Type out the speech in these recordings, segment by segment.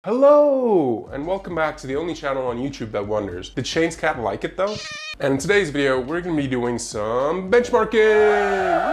Hello, and welcome back to the only channel on YouTube that wonders, did Shane's cat like it though? And in today's video, we're going to be doing some benchmarking!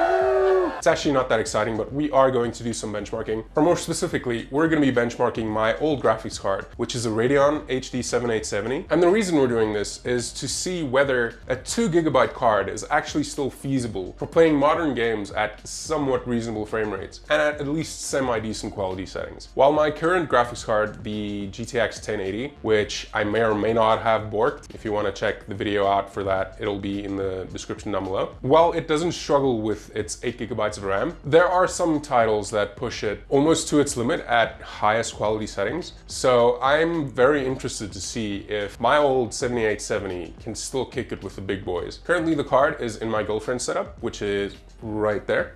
Woo! It's actually not that exciting, but we are going to do some benchmarking. Or more specifically, we're going to be benchmarking my old graphics card, which is a Radeon HD 7870. And the reason we're doing this is to see whether a 2GB card is actually still feasible for playing modern games at somewhat reasonable frame rates and at least semi-decent quality settings. While my current graphics card, the GTX 1080, which I may or may not have borked, if you want to check the video out for that, it'll be in the description down below. While it doesn't struggle with its 8GB of RAM, there are some titles that push it almost to its limit at highest quality settings. So I'm very interested to see if my old 7870 can still kick it with the big boys. Currently the card is in my girlfriend's setup, which is right there.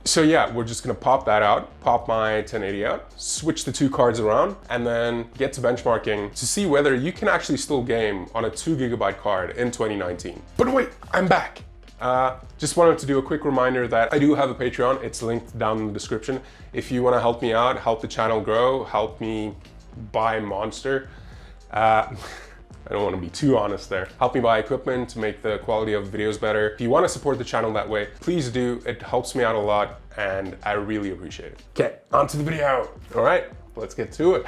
So yeah, we're just gonna pop that out, pop my 1080 out, switch the two cards around, and then get to benchmarking to see whether you can actually still game on a 2GB card in 2019. But wait, I'm back. Just wanted to do a quick reminder that I do have a Patreon. It's linked down in the description. If you wanna help me out, help the channel grow, help me buy Monster. I don't want to be too honest there. Help me buy equipment to make the quality of videos better. If you want to support the channel that way, please do. It helps me out a lot and I really appreciate it. Okay, on to the video. All right, let's get to it.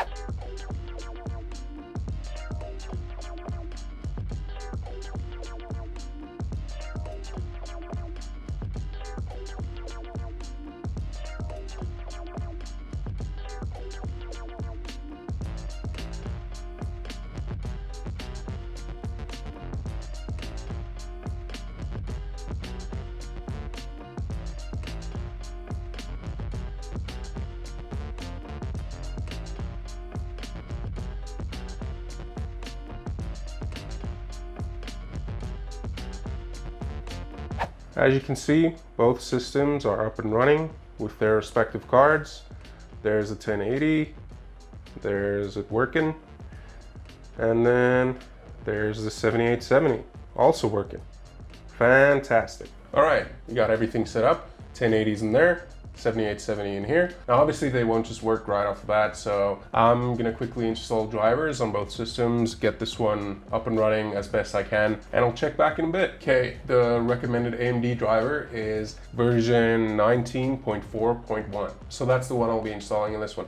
As you can see, both systems are up and running with their respective cards. There's a 1080, there's it working, and then there's the 7870 also working. Fantastic. All right, you got everything set up. 1080's in there, 7870 in here. Now obviously they won't just work right off the bat, so I'm gonna quickly install drivers on both systems, get this one up and running as best I can, and I'll check back in a bit. Okay, the recommended AMD driver is version 19.4.1. So that's the one I'll be installing in this one.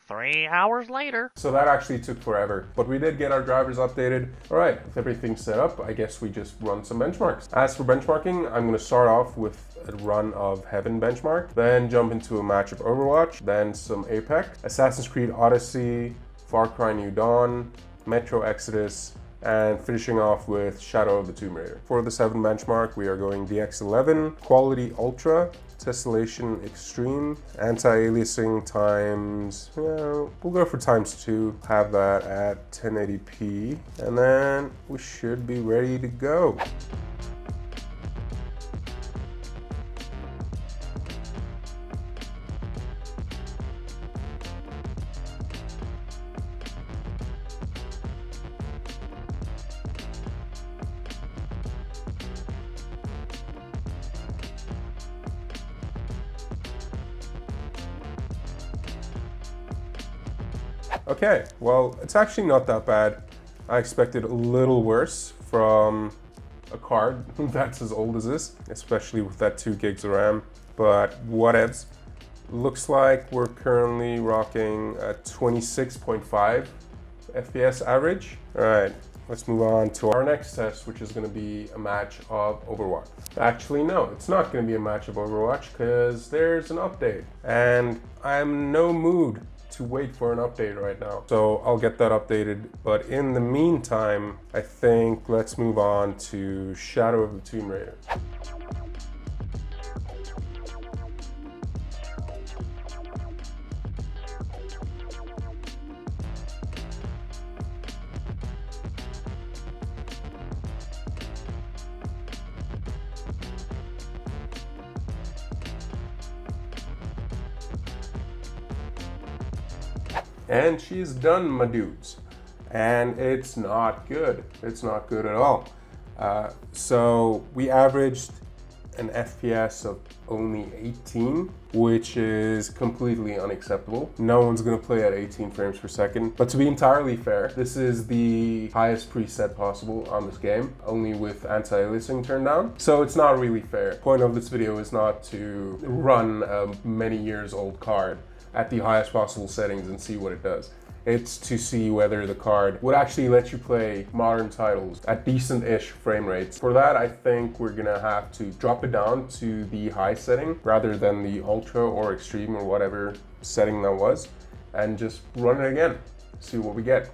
3 hours later. So that actually took forever, but we did get our drivers updated. All right, with everything set up, I guess we just run some benchmarks. As for benchmarking, I'm gonna start off with a run of Heaven benchmark, then jump into a match of Overwatch, then some Apex, Assassin's Creed Odyssey, Far Cry New Dawn, Metro Exodus, and finishing off with Shadow of the Tomb Raider. For the 7 benchmark, we are going DX11, Quality Ultra, Tessellation Extreme, anti-aliasing times, we'll go for ×2, have that at 1080p, and then we should be ready to go. Okay, well, it's actually not that bad. I expected a little worse from a card that's as old as this, especially with that 2 gigs of RAM, but whatevs. Looks like we're currently rocking a 26.5 FPS average. All right, let's move on to our next test, which is gonna be a match of Overwatch. Actually, no, it's not gonna be a match of Overwatch because there's an update and I'm in no mood to wait for an update right now. So I'll get that updated. But in the meantime, I think let's move on to Shadow of the Tomb Raider. And she's done, my dudes. And it's not good. It's not good at all. So we averaged an FPS of only 18, which is completely unacceptable. No one's gonna play at 18 frames per second. But to be entirely fair, this is the highest preset possible on this game, only with anti-aliasing turned down. So it's not really fair. The point of this video is not to run a many years old card at the highest possible settings and see what it does. It's to see whether the card would actually let you play modern titles at decent-ish frame rates. For that, I think we're gonna have to drop it down to the high setting rather than the ultra or extreme or whatever setting that was, and just run it again, see what we get.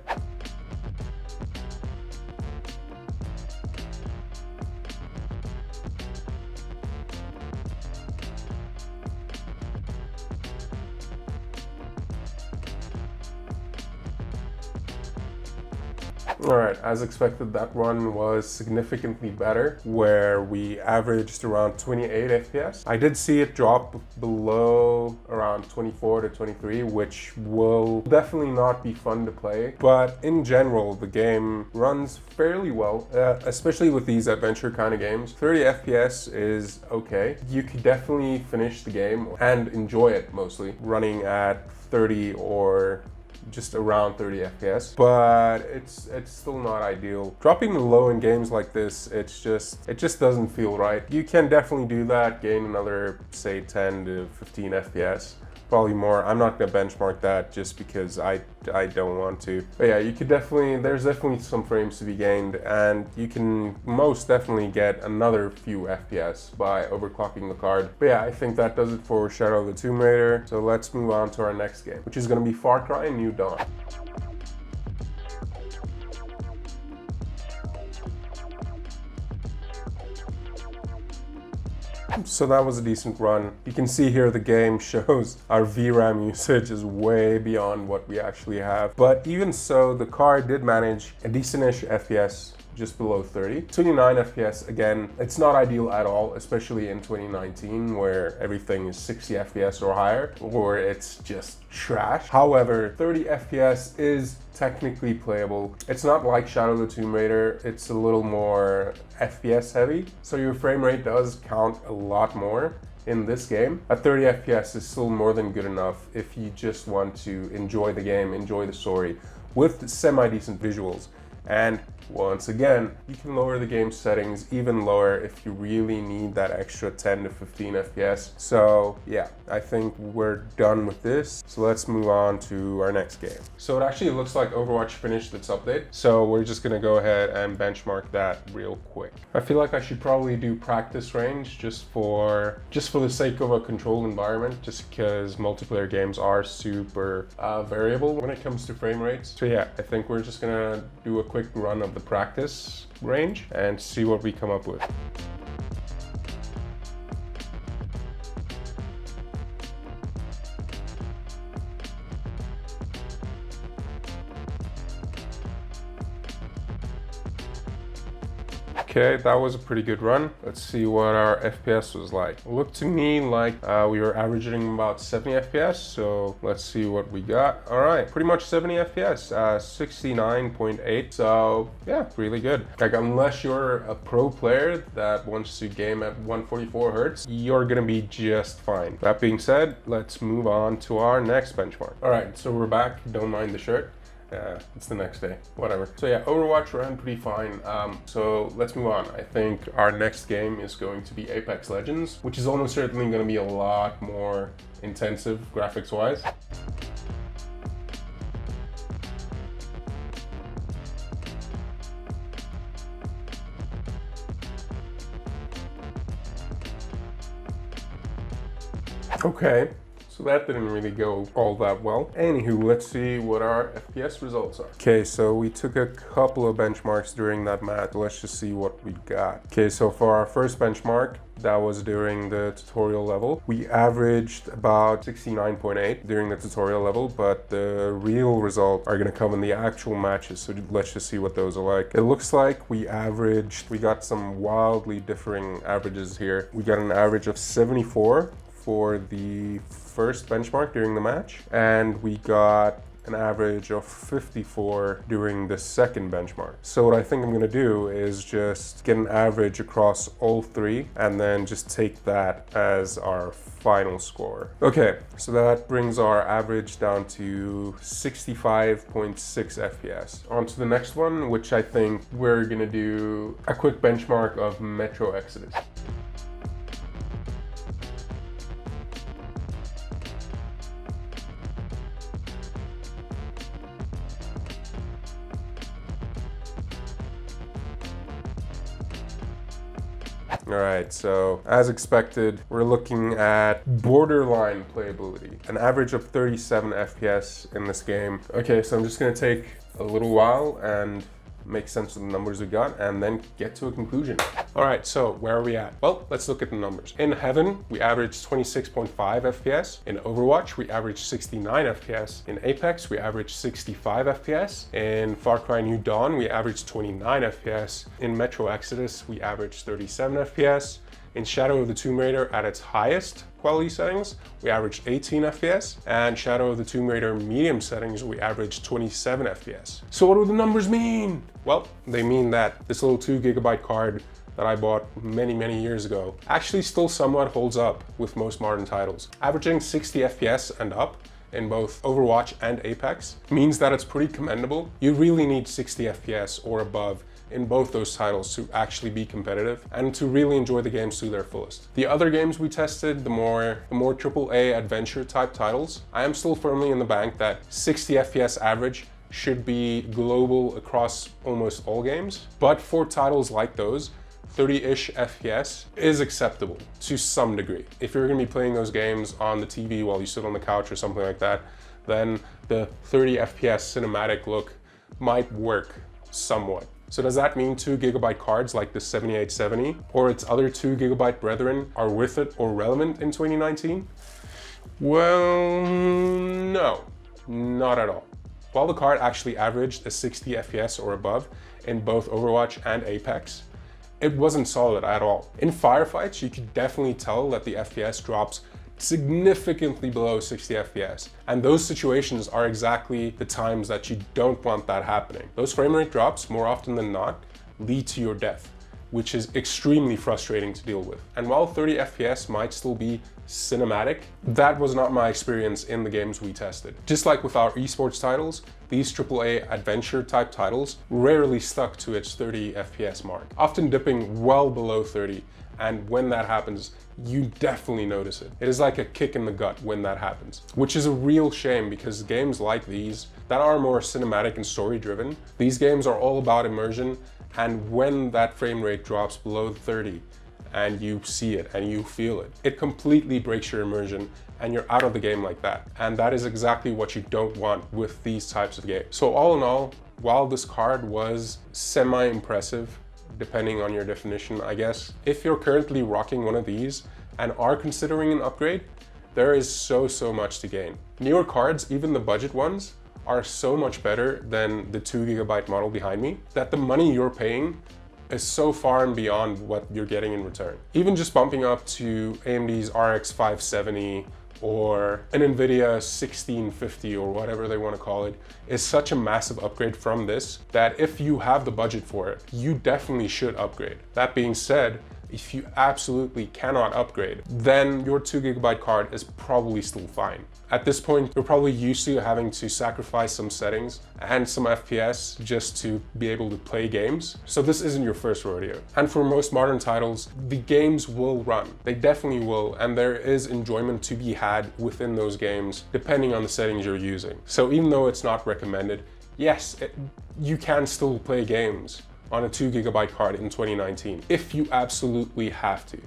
Alright, as expected, that run was significantly better, where we averaged around 28 FPS. I did see it drop below around 24 to 23, which will definitely not be fun to play. But in general, the game runs fairly well, especially with these adventure kind of games. 30 FPS is okay. You could definitely finish the game and enjoy it mostly, running at 30 or just around 30 FPS, but it's still not ideal. Dropping low in games like this, it just doesn't feel right. You can definitely do that, gain another, say, 10 to 15 FPS. Probably more. I'm not gonna benchmark that just because I don't want to. But yeah, you could there's definitely some frames to be gained, and you can most definitely get another few FPS by overclocking the card. But yeah, I think that does it for Shadow of the Tomb Raider. So let's move on to our next game, which is gonna be Far Cry New Dawn. So that was a decent run. You can see here the game shows our VRAM usage is way beyond what we actually have. But even so, the card did manage a decent-ish FPS, just below 30. 29 FPS, again, it's not ideal at all, especially in 2019 where everything is 60 FPS or higher, or it's just trash. However, 30 FPS is technically playable. It's not like Shadow of the Tomb Raider, it's a little more FPS heavy, so your frame rate does count a lot more in this game. At 30 FPS is still more than good enough if you just want to enjoy the game, enjoy the story with semi-decent visuals. And once again, you can lower the game settings even lower if you really need that extra 10 to 15 FPS. So yeah, I think we're done with this. So let's move on to our next game. So it actually looks like Overwatch finished its update. So we're just gonna go ahead and benchmark that real quick. I feel like I should probably do practice range just for the sake of a controlled environment, just because multiplayer games are super variable when it comes to frame rates. So yeah, I think we're just gonna do a quick run of the practice range and see what we come up with. Okay, that was a pretty good run. Let's see what our FPS was like. It looked to me like we were averaging about 70 FPS, so let's see what we got. All right, pretty much 70 FPS, 69.8, so yeah, really good. Like, unless you're a pro player that wants to game at 144 Hertz, you're gonna be just fine. That being said, let's move on to our next benchmark. All right, so we're back. Don't mind the shirt. It's the next day, whatever. So yeah, Overwatch ran pretty fine. So let's move on. I think our next game is going to be Apex Legends, which is almost certainly going to be a lot more intensive graphics wise. Okay. So that didn't really go all that well. Anywho, let's see what our FPS results are. Okay, so we took a couple of benchmarks during that match. Let's just see what we got. Okay, so for our first benchmark, that was during the tutorial level. We averaged about 69.8 during the tutorial level, but the real results are gonna come in the actual matches. So let's just see what those are like. It looks like we got some wildly differing averages here. We got an average of 74 for the first benchmark during the match, and we got an average of 54 during the second benchmark. So what I think I'm gonna do is just get an average across all three and then just take that as our final score. Okay, so that brings our average down to 65.6 FPS. On to the next one, which I think we're gonna do a quick benchmark of Metro Exodus. All right, so as expected, we're looking at borderline playability, an average of 37 FPS in this game. Okay, so I'm just gonna take a little while and make sense of the numbers we got and then get to a conclusion. All right, so where are we at? Well, let's look at the numbers. In Heaven, we averaged 26.5 FPS. In Overwatch, we averaged 69 FPS. In Apex, we averaged 65 FPS. In Far Cry New Dawn, we averaged 29 FPS. In Metro Exodus, we averaged 37 FPS. In Shadow of the Tomb Raider at its highest quality settings, we averaged 18 FPS, and Shadow of the Tomb Raider medium settings, we averaged 27 FPS. So what do the numbers mean? Well, they mean that this little 2GB card that I bought many years ago actually still somewhat holds up with most modern titles. Averaging 60 FPS and up in both Overwatch and Apex means that it's pretty commendable. You really need 60 FPS or above in both those titles to actually be competitive and to really enjoy the games to their fullest. The other games we tested, the more AAA adventure type titles, I am still firmly in the bank that 60 FPS average should be global across almost all games. But for titles like those, 30-ish FPS is acceptable to some degree. If you're gonna be playing those games on the TV while you sit on the couch or something like that, then the 30 FPS cinematic look might work somewhat. So does that mean 2GB cards like the 7870 or its other 2GB brethren are worth it or relevant in 2019? Well, no, not at all. While the card actually averaged a 60 FPS or above in both Overwatch and Apex, it wasn't solid at all. In firefights, you could definitely tell that the FPS drops significantly below 60 FPS. And those situations are exactly the times that you don't want that happening. Those frame rate drops, more often than not, lead to your death, which is extremely frustrating to deal with. And while 30 FPS might still be cinematic, that was not my experience in the games we tested. Just like with our esports titles, these AAA adventure type titles rarely stuck to its 30 FPS mark, often dipping well below 30. And when that happens, you definitely notice it. It is like a kick in the gut when that happens, which is a real shame because games like these that are more cinematic and story driven, these games are all about immersion. And when that frame rate drops below 30 and you see it and you feel it, it completely breaks your immersion and you're out of the game like that. And that is exactly what you don't want with these types of games. So all in all, while this card was semi-impressive, depending on your definition, I guess, if you're currently rocking one of these and are considering an upgrade, there is so much to gain. Newer cards, even the budget ones, are so much better than the 2GB model behind me that the money you're paying is so far and beyond what you're getting in return. Even just bumping up to AMD's RX 570 or an NVIDIA 1650 or whatever they want to call it is such a massive upgrade from this that if you have the budget for it, you definitely should upgrade. That being said, if you absolutely cannot upgrade, then your 2GB card is probably still fine. At this point, you're probably used to having to sacrifice some settings and some FPS just to be able to play games. So this isn't your first rodeo. And for most modern titles, the games will run. They definitely will, and there is enjoyment to be had within those games, depending on the settings you're using. So even though it's not recommended, yes, you can still play games on a 2GB card in 2019, if you absolutely have to.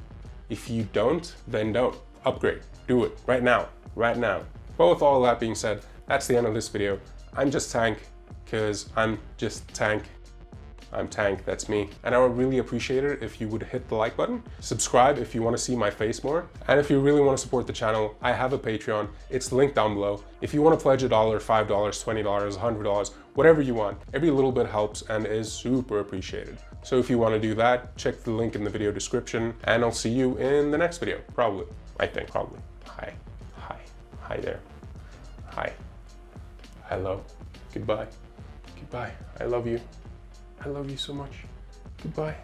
If you don't, then don't. Upgrade. Do it. Right now. Right now. But with all that being said, that's the end of this video. I'm just Tank, because I'm just Tank. I'm Tank, that's me. And I would really appreciate it if you would hit the like button, subscribe if you want to see my face more, and if you really want to support the channel, I have a Patreon. It's linked down below. If you want to pledge $1, $5, $20, $100, whatever you want, every little bit helps and is super appreciated. So if you want to do that, check the link in the video description, and I'll see you in the next video. Probably. I think, probably. Hi. Hi. Hi there. Hi. hello, goodbye, goodbye. I love you. I love you so much. Goodbye.